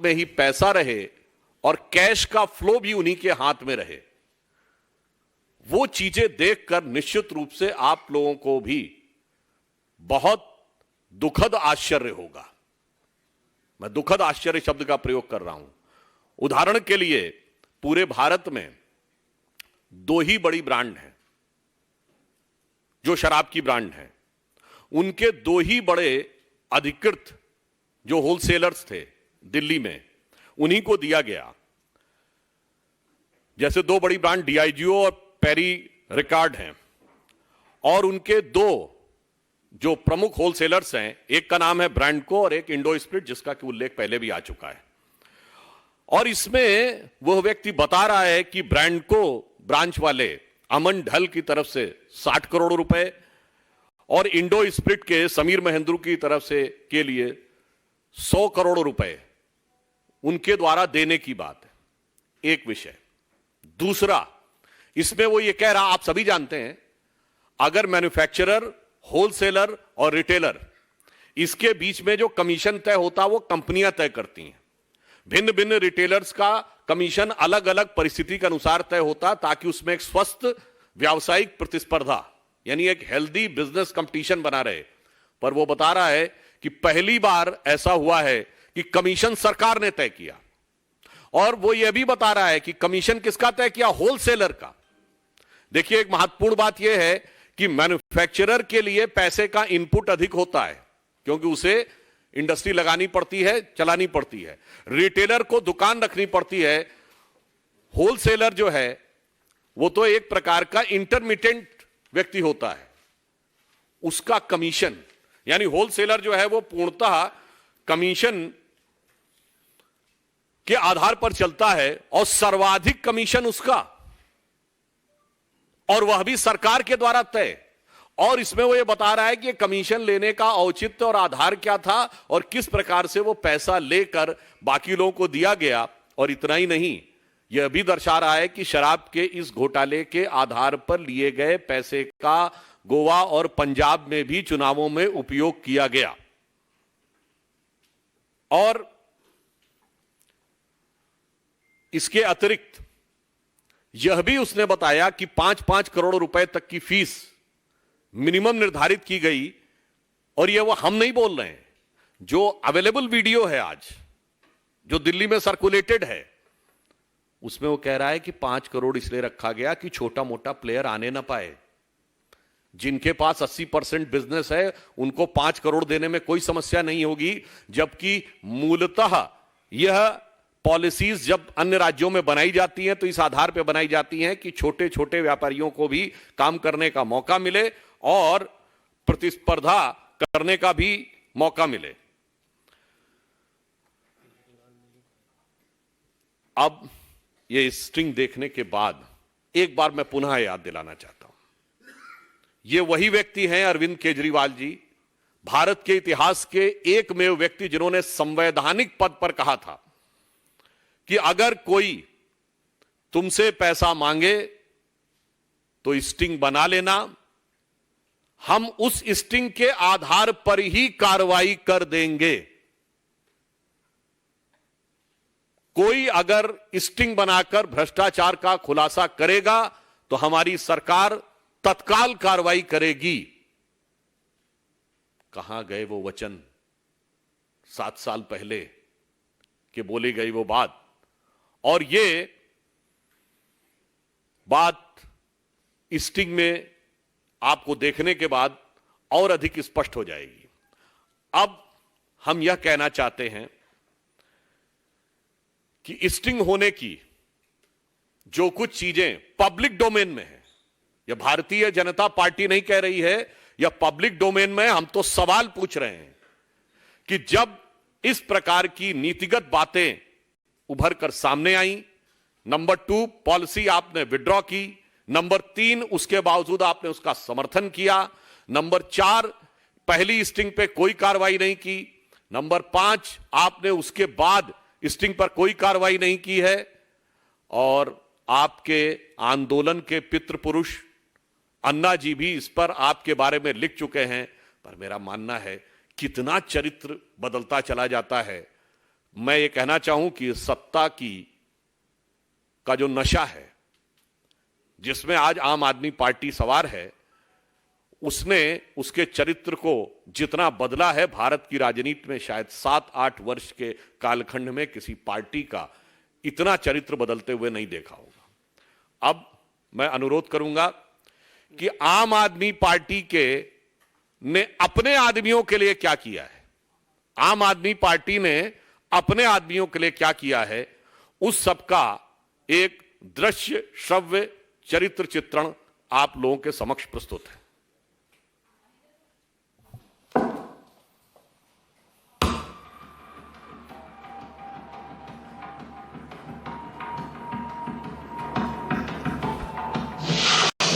में ही पैसा रहे और कैश का फ्लो भी उन्हीं के हाथ में रहे, वो चीजें देखकर निश्चित रूप से आप लोगों को भी बहुत दुखद आश्चर्य होगा। मैं दुखद आश्चर्य शब्द का प्रयोग कर रहा हूं। उदाहरण के लिए पूरे भारत में दो ही बड़ी ब्रांड हैं जो शराब की ब्रांड हैं, उनके दो ही बड़े अधिकृत जो होलसेलर्स थे दिल्ली में, उन्हीं को दिया गया। जैसे दो बड़ी ब्रांड डीआईजीओ और पेरी रिकार्ड हैं, और उनके दो जो प्रमुख होलसेलर्स हैं, एक का नाम है ब्रांडको और एक इंडो स्पिरिट, जिसका कि उल्लेख पहले भी आ चुका है। और इसमें वह व्यक्ति बता रहा है कि ब्रांडको ब्रांच वाले अमन ढल की तरफ से 60 करोड़ रुपए और इंडो स्पिरिट के समीर महेंद्रू की तरफ से के लिए 100 करोड़ रुपए उनके द्वारा देने की बात है, एक विषय। दूसरा, इसमें वो ये कह रहा, आप सभी जानते हैं, अगर मैन्युफैक्चरर, होलसेलर और रिटेलर, इसके बीच में जो कमीशन तय होता वो कंपनियां तय करती हैं। भिन्न भिन्न रिटेलर्स का कमीशन अलग अलग परिस्थिति के अनुसार तय होता, ताकि उसमें एक स्वस्थ व्यावसायिक प्रतिस्पर्धा, यानी एक हेल्दी बिजनेस कंपटीशन बना रहे। पर वो बता रहा है कि पहली बार ऐसा हुआ है कि कमीशन सरकार ने तय किया, और वो ये भी बता रहा है कि कमीशन किसका तय किया? होलसेलर का। देखिए, एक महत्वपूर्ण बात यह है कि मैन्युफैक्चरर के लिए पैसे का इनपुट अधिक होता है, क्योंकि उसे इंडस्ट्री लगानी पड़ती है, चलानी पड़ती है। रिटेलर को दुकान रखनी पड़ती है। होलसेलर जो है वो तो एक प्रकार का इंटरमीडिएट व्यक्ति होता है, उसका कमीशन, यानी होलसेलर जो है वो पूर्णतः कमीशन के आधार पर चलता है, और सर्वाधिक कमीशन उसका, और वह भी सरकार के द्वारा तय। और इसमें वो ये बता रहा है कि कमीशन लेने का औचित्य और आधार क्या था, और किस प्रकार से वो पैसा लेकर बाकी लोगों को दिया गया। और इतना ही नहीं, यह भी दर्शा रहा है कि शराब के इस घोटाले के आधार पर लिए गए पैसे का गोवा और पंजाब में भी चुनावों में उपयोग किया गया। और इसके अतिरिक्त यह भी उसने बताया कि 5-5 करोड़ रुपए तक की फीस मिनिमम निर्धारित की गई। और यह वो हम नहीं बोल रहे हैं, जो अवेलेबल वीडियो है आज, जो दिल्ली में सर्कुलेटेड है, उसमें वो कह रहा है कि 5 करोड़ इसलिए रखा गया कि छोटा मोटा प्लेयर आने ना पाए। जिनके पास 80% बिजनेस है उनको 5 करोड़ देने में कोई समस्या नहीं होगी, जबकि मूलतः यह पॉलिसीज जब अन्य राज्यों में बनाई जाती हैं तो इस आधार पर बनाई जाती हैं कि छोटे छोटे व्यापारियों को भी काम करने का मौका मिले और प्रतिस्पर्धा करने का भी मौका मिले। अब ये स्ट्रिंग देखने के बाद एक बार मैं पुनः याद दिलाना चाहता हूं, ये वही व्यक्ति हैं अरविंद केजरीवाल जी, भारत के इतिहास के एकमेव व्यक्ति जिन्होंने संवैधानिक पद पर कहा था कि अगर कोई तुमसे पैसा मांगे तो स्टिंग बना लेना, हम उस स्टिंग के आधार पर ही कार्रवाई कर देंगे। कोई अगर स्टिंग बनाकर भ्रष्टाचार का खुलासा करेगा तो हमारी सरकार तत्काल कार्रवाई करेगी। कहां गए वो वचन 7 साल पहले कि बोली गई वो बात? और ये बात स्टिंग में आपको देखने के बाद और अधिक स्पष्ट हो जाएगी। अब हम यह कहना चाहते हैं कि स्टिंग होने की जो कुछ चीजें पब्लिक डोमेन में है, यह भारतीय जनता पार्टी नहीं कह रही है, यह पब्लिक डोमेन में। हम तो सवाल पूछ रहे हैं कि जब इस प्रकार की नीतिगत बातें उभर कर सामने आई, नंबर 2 पॉलिसी आपने विड्रॉ की, नंबर 3 उसके बावजूद आपने उसका समर्थन किया, नंबर 4 पहली स्टिंग पे कोई कार्रवाई नहीं की, नंबर 5 आपने उसके बाद स्टिंग पर कोई कार्रवाई नहीं की है। और आपके आंदोलन के पितृ पुरुष अन्ना जी भी इस पर आपके बारे में लिख चुके हैं। पर मेरा मानना है कितना चरित्र बदलता चला जाता है। मैं ये कहना चाहूं कि सत्ता का जो नशा है, जिसमें आज आम आदमी पार्टी सवार है, उसने उसके चरित्र को जितना बदला है, भारत की राजनीति में शायद 7-8 वर्ष के कालखंड में किसी पार्टी का इतना चरित्र बदलते हुए नहीं देखा होगा। अब मैं अनुरोध करूंगा कि आम आदमी पार्टी ने अपने आदमियों के लिए क्या किया है, आम आदमी पार्टी ने अपने आदमियों के लिए क्या किया है, उस सबका एक दृश्य श्रव्य चरित्र चित्रण आप लोगों के समक्ष प्रस्तुत है।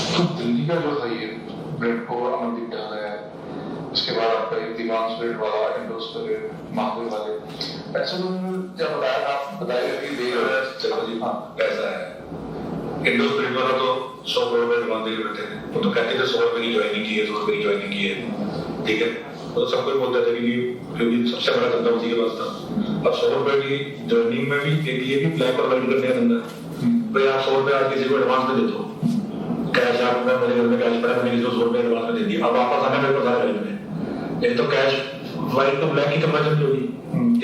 तो दिल्ली का जो था ये ब्रेडको अमनदीप डाल है, उसके बाद आपका एक दिमाग स्प्लिट वाला इंडोर स्पिरिट महावीर वाले, ऐसा जब बताया आप बताइए कि चलो जी हाँ ऐसा है। इंडोर स्पिरिट वाला तो 100 करोड़ में डिमांड दे रहे थे, वो तो कहते थे 100 रुपए की ज्वाइनिंग की है, 100 रुपए की ज्वाइनिंग की है, ठीक है, तो सब कोई बोलता था क्योंकि सबसे बड़ा धंधा उसी के पास था। अब 100 रुपए की ज्वाइनिंग में भी एक ये भी ब्लैक और व्हाइट करने का धंधा, भाई आप 100 रुपए आज किसी को एडवांस में दे दो, कैश आप मेरे घर में कैश पड़ा, मैंने किसी को 100 रुपए एडवांस में दे दिया, अब वापस आने मेरे पास आ रहे हैं, ये तो कैश व्हाइट तो ब्लैक की कन्वर्जन होगी,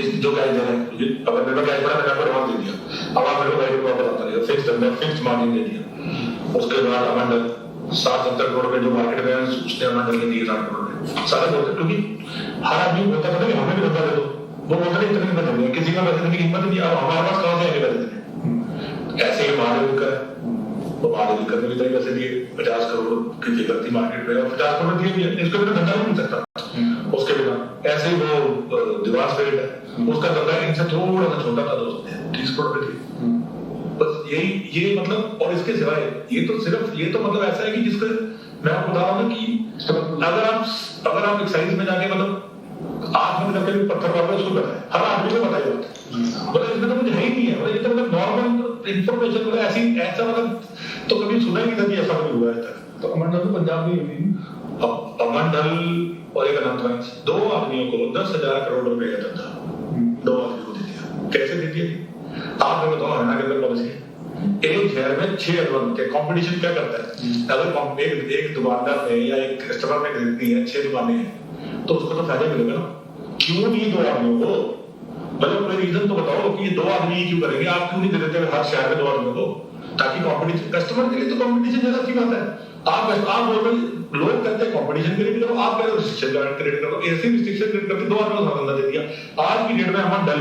इस जो कैश दे रहे हैं, अगर मेरे पास कैश पड़ा मैंने आपको एडवांस दे दिया, अब आप मेरे को व्हाइट को वापस आता रहेगा, फिक्स धंधा फिक्स मार्जिन दे दिया। उसके बाद अमंडल 60-70 करोड़ रुपए जो मार्केट में उसने अमंडल ने दिए 60 करोड़ रुपए सारे बोलते, क्योंकि हर आदमी बोलता था कि हमें भी धंधा दे दो, वो बोलते थे इतने में धंधे किसी का पैसे देने की हिम्मत नहीं, अब हमारे पास कहां से आएंगे पैसे देने। ऐसे ही महादेव का वो महादेव करने भी तरीके से दिए 50 करोड़ की करती मार्केट में, और 50 करोड़ दिए भी, इसको बिना धंधा नहीं मिल सकता उसके बिना। ऐसे ही वो दिवास पेड़ है, उसका धंधा इनसे थोड़ा सा छोटा था दोस्त, 30 करोड़ रुपए थी बस, यही ये मतलब। और इसके सिवाय ये तो सिर्फ ये तो मतलब ऐसा है कि जिसका मैं आपको बता रहा हूँ कि अगर आप एक्साइज में जाके मतलब आंख बंद करके भी पत्थर मारना शुरू करते हैं, हर आदमी को पता ही होता है, मतलब इसमें तो मुझे है ही नहीं है, मतलब ये तो मतलब नॉर्मल इंफॉर्मेशन, मतलब ऐसी ऐसा मतलब तो कभी सुना ही नहीं था कि ऐसा कभी हुआ है तक। तो अमंडल तो पंजाब में हुई, अमंडल और एक अनंत वंश, दो आदमियों को 10,000 करोड़ रुपए का धंधा, दो आदमियों को दे दिया। कैसे दे दिया? आप हमें बताओ, हरियाणा के अंदर पॉलिसी एक शहर में 6 एडवांस के कंपटीशन क्या करता है, अगर एक दुकानदार ने या एक कस्टमर ने खरीदनी है 6 दुकानें हैं तो उसको तो फायदा मिलेगा ना, क्यों नहीं 2 आदमियों को, मतलब कोई रीजन तो बताओ कि ये 2 आदमी क्यों करेंगे, आप क्यों नहीं दे देते हर शहर में 2 आदमियों को, ताकि कंपटीशन कस्टमर के लिए तो कंपटीशन ज्यादा अच्छी बात है। आप बोल रहे लोग कहते हैं कंपटीशन के लिए भी करो, आप कह रहे हो रिस्ट्रिक्शन क्रिएट करो, ऐसी रिस्ट्रिक्शन क्रिएट करके 2 आदमियों को धंधा दे दिया। आज की डेट में अमंडल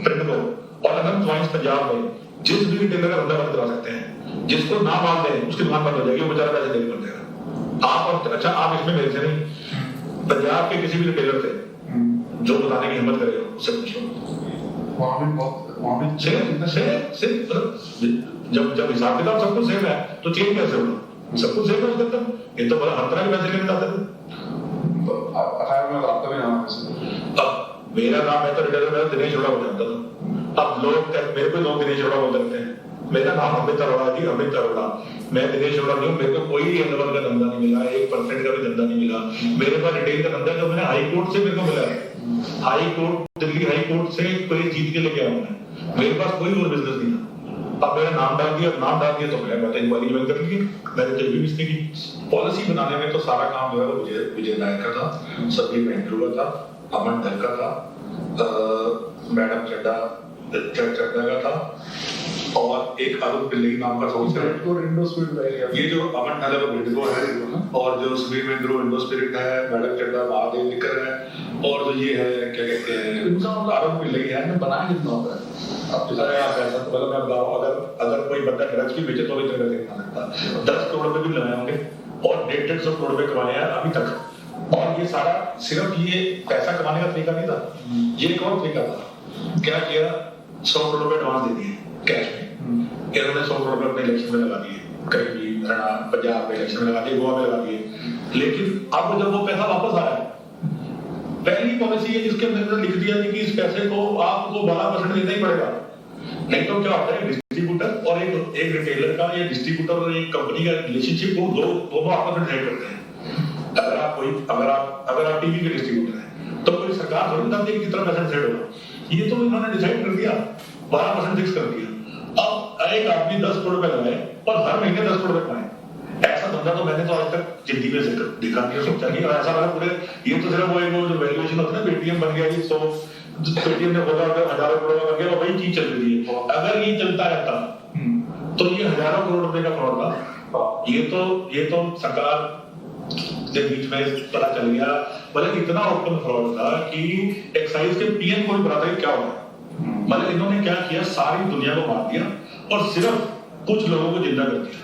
प्रिंट और अनंत वंश पंजाब में जिस भी टेलर का धंधा बंद करा सकते हैं, जिसको ना मान दें उसकी दुकान बंद हो जाएगी, वो बेचारा पैसे नहीं कर देगा। आप अच्छा आप इसमें मेरे से नहीं, पंजाब के किसी भी टेलर से जो बताने की हिम्मत करेगा उससे पूछो, जब हिसाब किताब सब कुछ सेम है तो चेंज कैसे होगा, सब कुछ सेम है उसके अंदर, ये तो बड़ा हर तरह के पैसे लेने जाते थे। आपका भी नाम है, अब मेरा नाम है तो रिटेलर में दिनेश अरोड़ा हो जाता था, अब लोग मेरे को लोग दिनेश अरोड़ा बोल सकते हैं, मेरा नाम अमित अरोड़ा जी, अमित अरोड़ा, मैं दिनेश अरोड़ा नहीं हूँ, मेरे को कोई एंडवन का धंधा नहीं मिला, 1% का भी धंधा नहीं मिला, मेरे पास रिटेल का धंधा जो मैंने हाई कोर्ट से मेरे को मिला है, high court Delhi high court से कोई जीत के लेके आया हूँ, मेरे पास कोई और बिजनेस नहीं था। अब मेरा नाम डाल दिया तो मैं इंक्वायरी ज्वाइन कर ली, मैंने जब भी इसकी पॉलिसी बनाने में तो सारा काम जो है वो विजय नायक का था, सभी मेंट्रो का था, अमन ढल का था, मैडम चड्डा का था, और एक अरुण पिल्ले नाम का ये जो अमन ढल है वो विंडो है, और जो सुबीर मेंद्रो विंडो स्पिरिट है, मैडम चड्डा महादेव निकर है, और जो ये है क्या कहते हैं इनका मतलब अरुण पिल्ले है, बनाया कितना होता है अब तो सारे आप ऐसा तो मतलब मैं बता रहा हूँ, अगर कोई बंदा ड्रग्स की बेचे तो भी इतना नहीं खा सकता, 10 करोड़ रुपए भी लगाए होंगे और 150 करोड़ रुपए कमाए हैं अभी तक, और ये सारा सिर्फ ये पैसा कमाने का तरीका नहीं था, ये एक और तरीका था। क्या किया, 100 करोड़ रुपए एडवांस दे दिए कैश में, इन्होंने 100 करोड़ रुपए अपने इलेक्शन में लगा दिए, कहीं भी हरियाणा पंजाब में इलेक्शन में लगा दिए, गोवा में लगा दिए, लेकिन अब जब वो पैसा वापस आ रहा है, पहली पॉलिसी है जिसके अंदर लिख दिया कि इस पैसे को आपको 12% देना ही पड़ेगा, नहीं तो क्या होता है डिस्ट्रीब्यूटर और एक रिटेलर का या डिस्ट्रीब्यूटर और एक कंपनी का रिलेशनशिप वो दोनों आपस में ट्रेड करते हैं। अगर आप टीवी के डिस्ट्रीब्यूटर हैं तो कोई सरकार थोड़ी बताती है कि कितना पैसा ट्रेड होगा, ये तो इन्होंने डिसाइड कर दिया, 12% फिक्स कर दिया। अब एक आदमी 10 करोड़ रुपए लगाए और हर महीने 10 करोड़ रुपए कमाए, ऐसा धंधा तो मैंने तो आज तक जिंदगी में देखा नहीं, सोचा नहीं। और ऐसा वाला पूरे, ये तो सिर्फ वो एक जो वैल्यूएशन होता है ना, पेटीएम बन गया जी, 100 पेटीएम ने बोला अगर हजारों करोड़ का बन गया, वही चीज चल रही है। अगर ये चलता रहता तो ये हजारों करोड़ रुपए का फ्रॉड था। ये तो सरकार के बीच में पता चल गया, मतलब इतना ओपन फ्रॉड था कि एक्साइज के पीएम को भी पता था क्या हो रहा है। मतलब इन्होंने क्या किया, सारी दुनिया को मार दिया और सिर्फ कुछ लोगों को जिंदा कर दिया।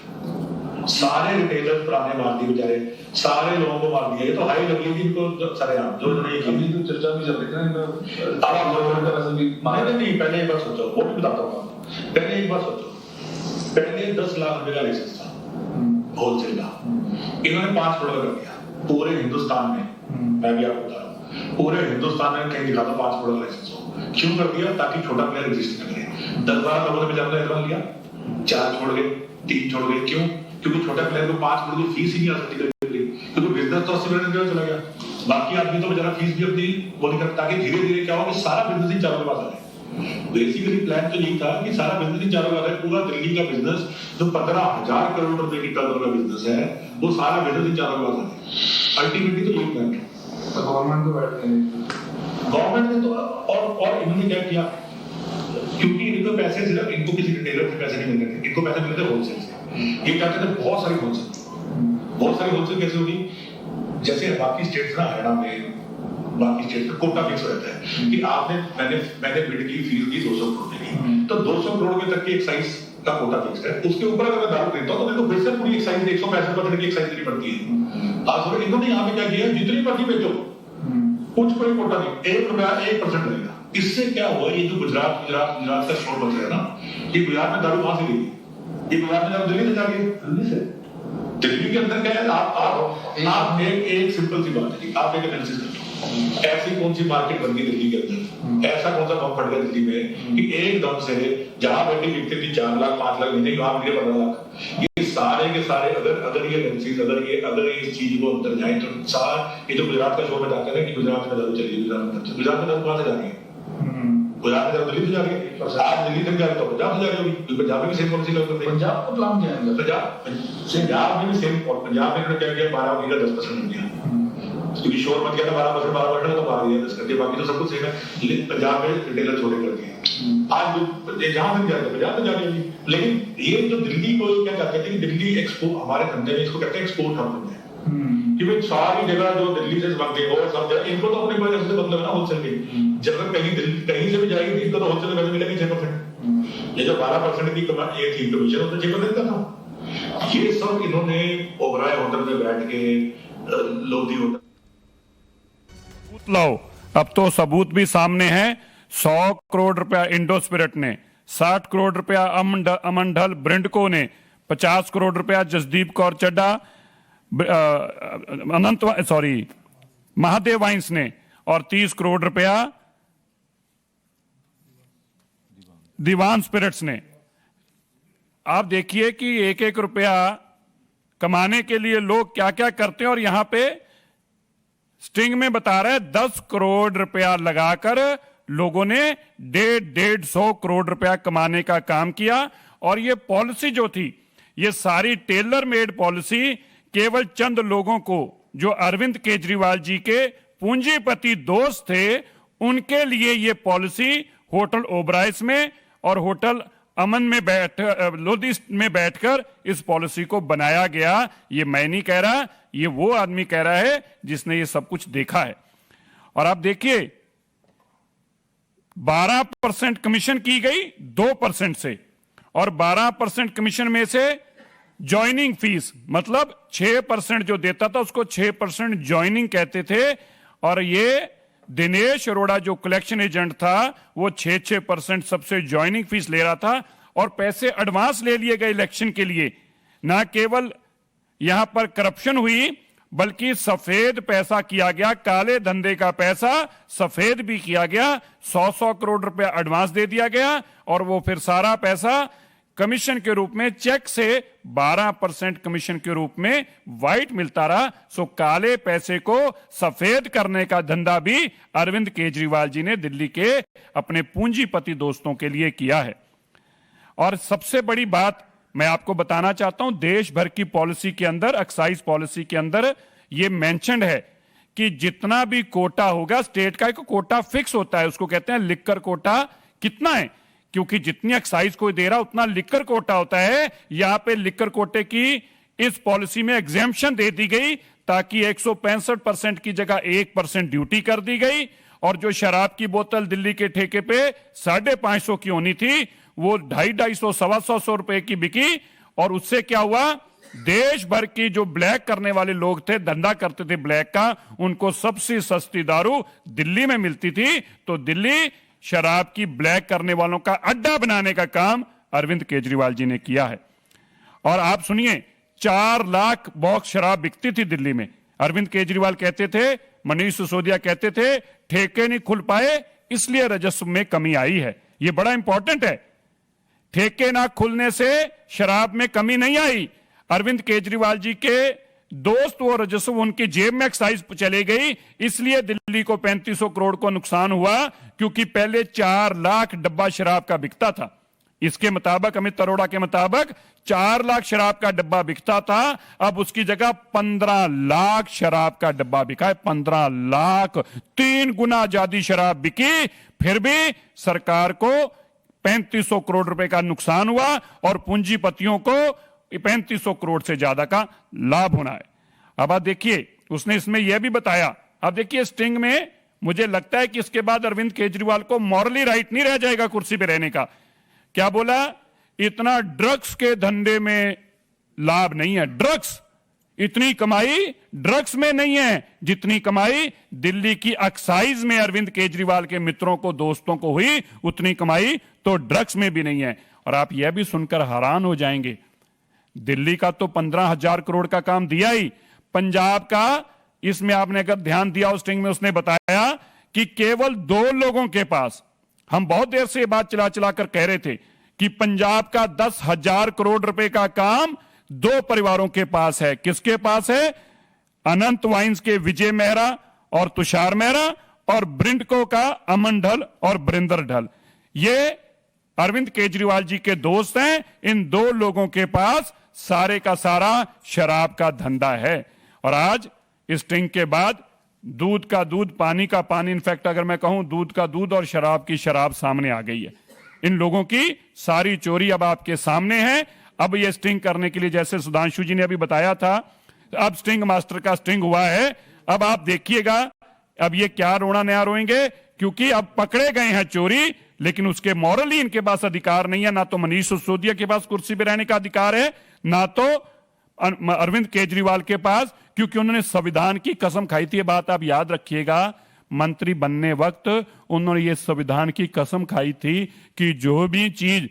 सारे रिटेलर पुराने मार दिए बेचारे, सारे लोगों को मार दिया। ये तो हाई लगी थी इनको सरेआम, जो इन्होंने अभी तो चर्चा भी चल रही है ना, नहीं, पहले एक बार सोचो, वो भी बताता हूँ। पहले एक बार सोचो, पहले 10 लाख रुपए का लाइसेंस था होलसेल का, इन्होंने 5 करोड़ कर दिया पूरे हिंदुस्तान में। मैं भी आपको बता रहा हूँ, पूरे हिंदुस्तान में कहीं दिखा दो 5 करोड़ का लाइसेंस हो। क्यों कर दिया? ताकि छोटा प्लेयर एग्जिस्ट न करे। 10-12 लोगों ने बेचारे एग्जाम लिया, 4 छोड़ गए, 3 छोड़ गए। क्यों? क्योंकि छोटा प्लेयर को 5 करोड़ की फीस ही नहीं आ सकती, क्योंकि बिजनेस तो 80% चला गया। बाकी आदमी तो बेचारा फीस भी अपनी वो नहीं करता। ताकि धीरे धीरे क्या हो कि सारा बिजनेस ही चारों के पास आ जाए। बेसिकली प्लान तो यही था कि सारा बिजनेस ही चारों के पास है। पूरा दिल्ली का बिजनेस जो 15,000 करोड़ रुपए की टर्नओवर का बिजनेस है, वो सारा बिजनेस ही चारों के पास आ जाए। अल्टीमेटली तो यही प्लान है। गवर्नमेंट तो बैठते हैं, गवर्नमेंट ने तो और इन्होंने क्या किया, क्योंकि इनको पैसे सिर्फ, इनको किसी रिटेलर से पैसे नहीं मिल रहे थे, इनको पैसे मिल रहे थे होलसेल से। ये चाहते थे बहुत सारी होलसेल कैसे होगी, जैसे बाकी स्टेट्स ना, हरियाणा में बाकी स्टेट में कोटा फिक्स हो जाता है कि आपने मैंने बिड की फीस दी 200 करोड़ की, तो 200 करोड़ के तक की एक्साइज का कोटा फिक्स है। उसके ऊपर अगर मैं दारू खरीदता हूं तो मेरे को फिर से पूरी एक्साइज 165% की एक्साइज देनी पड़ती है। आज इन्होंने यहाँ पे क्या किया, जितनी मर्जी बेचो, कुछ कोई कोटा नहीं, 1% लगेगा। इससे क्या हुआ, ये जो गुजरात का शोर बच रहा है ना, ये गुजरात में दारू कहां से गई? ये गुजरात में दारू दिल्ली से जा रही है। दिल्ली के अंदर क्या है, आप एक सिंपल सी बात है, आप एक एनालिसिस कर लो, ऐसी कौन सी मार्केट बन गई दिल्ली के अंदर, ऐसा कौन सा बम फट गया दिल्ली में कि एकदम से जहां बैठी बिकती थी 4 लाख 5 लाख महीने, वहां बिके 15 लाख। ये सारे के सारे अगर ये एजेंसीज अगर ये इस चीज को अंदर जाए तो ये जो गुजरात का शो में जाते हैं कि गुजरात में दारू चली, गुजरात में दारू कहां से जा रही है? गुजरात में दिल्ली से जा रही है। आज दिल्ली तक जा रही तो पंजाब से जा रही होगी, क्योंकि पंजाब में भी सेम पॉलिसी लागू करते हैं। पंजाब को प्लान किया है, पंजाब में भी सेम, और पंजाब में इन्होंने क्या किया, 12 का 10% हो गया, क्योंकि शोर मच गया था 12% तो मार दिया 10 करके, बाकी तो सब कुछ सेम है। लेकिन पंजाब में रिटेलर छोटे कर दिए, आज जहां तक जा रहे पंजाब में जा रही होगी। लेकिन ये जो दिल्ली को क्या चाहते थे कि दिल्ली एक्सपोर्ट, हमारे धंधे में इसको कहते हैं एक्सपोर्ट हब बनते हैं, कि भाई सारी जगह जो दिल्ली से बनते हैं और सब जगह इनको तो अपने पास ऐसे मतलब ना होलसेल में, जब कहीं दिल्ली कहीं से भी जाएगी इनको तो होलसेल में मिलेगी 6%। ये जो 12% की ये थी कमीशन, वो तो 6% का था। ये सब इन्होंने ओबराय होटल में बैठ के, लोधी होटल, लो अब तो सबूत भी सामने है। 100 करोड़ रुपया इंडो स्पिरिट ने, 60 करोड़ रुपया अमंडल ब्रिंडको ने, 50 करोड़ रुपया जसदीप कौर चड्डा महादेव वाइन्स ने, और 30 करोड़ रुपया दीवान स्पिरिट्स ने। आप देखिए कि एक एक रुपया कमाने के लिए लोग क्या क्या करते हैं। और यहां पे स्टिंग में बता रहे हैं 10 करोड़ रुपया लगाकर लोगों ने 150 करोड़ रुपया कमाने का काम किया। और ये पॉलिसी जो थी, ये सारी टेलर मेड पॉलिसी केवल चंद लोगों को, जो अरविंद केजरीवाल जी के पूंजीपति दोस्त थे, उनके लिए ये पॉलिसी होटल ओबराइस में और होटल अमन में लोधी में बैठकर इस पॉलिसी को बनाया गया। ये मैं नहीं कह रहा, ये वो आदमी कह रहा है जिसने ये सब कुछ देखा है। और आप देखिए 12% कमीशन की गई 2% से, और 12% कमीशन में से ज्वाइनिंग फीस, मतलब 6% जो देता था उसको 6% ज्वाइनिंग कहते थे। और ये दिनेश अरोड़ा जो कलेक्शन एजेंट था वो 6% सबसे ज्वाइनिंग फीस ले रहा था। और पैसे एडवांस ले लिए गए इलेक्शन के लिए। ना केवल यहां पर करप्शन हुई, बल्कि सफेद पैसा किया गया, काले धंधे का पैसा सफेद भी किया गया। 100 करोड़ रुपया एडवांस दे दिया गया और वो फिर सारा पैसा कमीशन के रूप में, चेक से 12% कमीशन के रूप में व्हाइट मिलता रहा। सो काले पैसे को सफेद करने का धंधा भी अरविंद केजरीवाल जी ने दिल्ली के अपने पूंजीपति दोस्तों के लिए किया है। और सबसे बड़ी बात मैं आपको बताना चाहता हूं, देश भर की पॉलिसी के अंदर, एक्साइज पॉलिसी के अंदर यह मेंशन्ड है कि जितना भी कोटा होगा, स्टेट का एक कोटा फिक्स होता है, उसको कहते हैं लिक्कर कोटा। कितना है? क्योंकि जितनी एक्साइज को दे रहा उतना लिक्कर कोटा होता है। यहां पे लिक्कर कोटे की इस पॉलिसी में एग्जेम्पशन दे दी गई ताकि 165% की जगह 1% ड्यूटी कर दी गई। और जो शराब की बोतल दिल्ली के ठेके पे 550 की होनी थी, वो 250, 225 रुपए की बिकी। और उससे क्या हुआ? देश भर की जो ब्लैक करने वाले लोग थे, धंधा करते थे ब्लैक का, उनको सबसे सस्ती दारू दिल्ली में मिलती थी। तो दिल्ली शराब की ब्लैक करने वालों का अड्डा बनाने का काम अरविंद केजरीवाल जी ने किया है। और आप सुनिए, 4 लाख बॉक्स शराब बिकती थी दिल्ली में। अरविंद केजरीवाल कहते थे, मनीष सिसोदिया कहते थे, ठेके नहीं खुल पाए इसलिए राजस्व में कमी आई है। यह बड़ा इंपॉर्टेंट है। ठेके ना खुलने से शराब में कमी नहीं आई। अरविंद केजरीवाल जी के दोस्त वो राजस्व उनकी जेब में एक्साइज चले गई, इसलिए दिल्ली को 3500 करोड़ को नुकसान हुआ, क्योंकि पहले 4 लाख डब्बा शराब का बिकता था। इसके मुताबिक, अमित अरोड़ा के मुताबिक 4 लाख शराब का डब्बा बिकता था, अब उसकी जगह 15 लाख शराब का डब्बा बिका है। 15 लाख, 3 गुना ज्यादा शराब बिकी, फिर भी सरकार को 3500 करोड़ रुपए का नुकसान हुआ और पूंजीपतियों को 3500 करोड़ से ज्यादा का लाभ होना है। अब आप देखिए, उसने इसमें यह भी बताया, अब देखिए स्टिंग में, मुझे लगता है कि इसके बाद अरविंद केजरीवाल को मॉरली राइट नहीं रह जाएगा कुर्सी पे रहने का। क्या बोला? इतना ड्रग्स के धंधे में लाभ नहीं है। ड्रग्स, इतनी कमाई ड्रग्स में नहीं है जितनी कमाई दिल्ली की एक्साइज में अरविंद केजरीवाल के मित्रों को, दोस्तों को हुई, उतनी कमाई तो ड्रग्स में भी नहीं है। और आप यह भी सुनकर हैरान हो जाएंगे, दिल्ली का तो 15,000 करोड़ का काम दिया ही, पंजाब का, इसमें आपने अगर ध्यान दिया उस स्टिंग में, उसने बताया कि केवल 2 लोगों के पास, हम बहुत देर से ये बात चला चला कर कह रहे थे कि पंजाब का 10,000 करोड़ रुपए का काम 2 परिवारों के पास है। किसके पास है? अनंत वाइन्स के विजय मेहरा और तुषार मेहरा, और ब्रिंडको का अमन ढल और बरिंदर ढल। ये अरविंद केजरीवाल जी के दोस्त हैं। इन 2 लोगों के पास सारे का सारा शराब का धंधा है। और आज इस स्टिंग के बाद दूध का दूध, पानी का पानी, इनफैक्ट अगर मैं कहूं दूध का दूध और शराब की शराब सामने आ गई है। इन लोगों की सारी चोरी अब आपके सामने है। अब ये स्टिंग करने के लिए, जैसे सुधांशु जी ने अभी बताया था, अब स्टिंग मास्टर का स्टिंग हुआ है। अब आप देखिएगा, अब ये क्या रोना नया रोएंगे, क्योंकि अब पकड़े गए हैं चोरी, लेकिन उसके मॉरली इनके पास अधिकार नहीं है। ना तो मनीष सिसोदिया के पास कुर्सी पर रहने का अधिकार है, ना तो अरविंद केजरीवाल के पास, क्योंकि उन्होंने संविधान की कसम खाई थी। ये बात आप याद रखिएगा, मंत्री बनने वक्त उन्होंने ये संविधान की कसम खाई थी कि जो भी चीज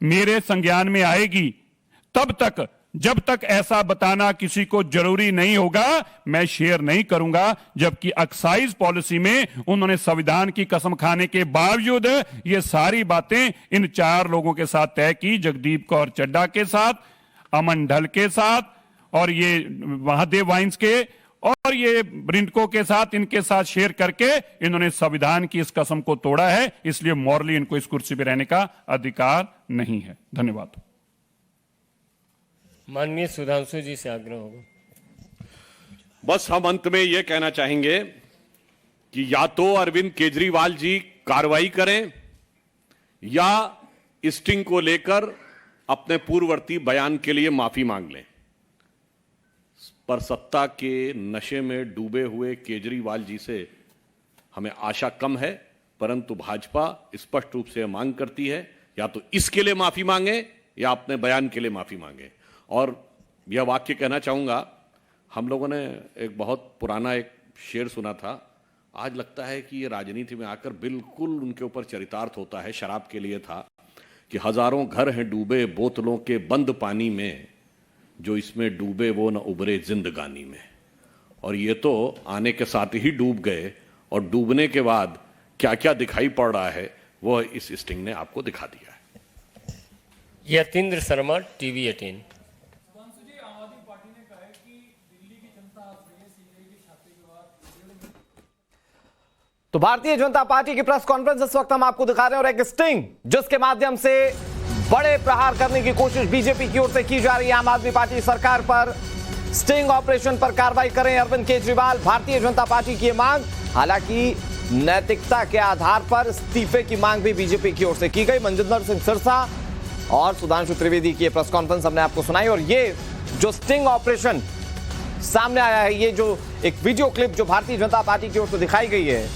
मेरे संज्ञान में आएगी, तब तक, जब तक ऐसा बताना किसी को जरूरी नहीं होगा, मैं शेयर नहीं करूंगा। जबकि एक्साइज पॉलिसी में उन्होंने संविधान की कसम खाने के बावजूद ये सारी बातें इन 4 लोगों के साथ तय की, जगदीप कौर चड्ढा के साथ, अमन ढल के साथ, और ये महादेव वाइन्स के, और ये ब्रिंडको के साथ, इनके साथ शेयर करके इन्होंने संविधान की इस कसम को तोड़ा है। इसलिए मॉरली इनको इस कुर्सी पर रहने का अधिकार नहीं है। धन्यवाद। माननीय सुधांशु जी से आग्रह होगा। बस हम अंत में यह कहना चाहेंगे कि या तो अरविंद केजरीवाल जी कार्रवाई करें, या स्टिंग को लेकर अपने पूर्ववर्ती बयान के लिए माफी मांग लें। पर सत्ता के नशे में डूबे हुए केजरीवाल जी से हमें आशा कम है, परंतु भाजपा स्पष्ट रूप से मांग करती है, या तो इसके लिए माफी मांगे या अपने बयान के लिए माफी मांगे। और यह वाक्य कहना चाहूंगा, हम लोगों ने एक बहुत पुराना एक शेर सुना था, आज लगता है कि ये राजनीति में आकर बिल्कुल उनके ऊपर चरितार्थ होता है। शराब के लिए था कि हजारों घर हैं डूबे बोतलों के बंद पानी में, जो इसमें डूबे वो न उबरे जिंदगानी में। और ये तो आने के साथ ही डूब गए, और डूबने के बाद क्या क्या दिखाई पड़ रहा है वो इस स्टिंग ने आपको दिखा दिया है। यतीन्द्र शर्मा, TV18। तो भारतीय जनता पार्टी की प्रेस कॉन्फ्रेंस इस वक्त हम आपको दिखा रहे हैं, और एक स्टिंग जिसके माध्यम से बड़े प्रहार करने की कोशिश बीजेपी की ओर से की जा रही है आम आदमी पार्टी सरकार पर। स्टिंग ऑपरेशन पर कार्रवाई करें अरविंद केजरीवाल, भारतीय जनता पार्टी की मांग। हालांकि नैतिकता के आधार पर इस्तीफे की मांग भी बीजेपी की ओर से की गई। मनजिंदर सिंह सिरसा और सुधांशु त्रिवेदी की प्रेस कॉन्फ्रेंस हमने आपको सुनाई, और ये जो स्टिंग ऑपरेशन सामने आया है, ये जो एक वीडियो क्लिप जो भारतीय जनता पार्टी की ओर से दिखाई गई है,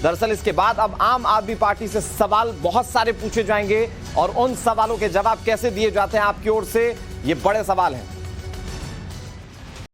दरअसल इसके बाद अब आम आदमी पार्टी से सवाल बहुत सारे पूछे जाएंगे, और उन सवालों के जवाब कैसे दिए जाते हैं आपकी ओर से, ये बड़े सवाल हैं।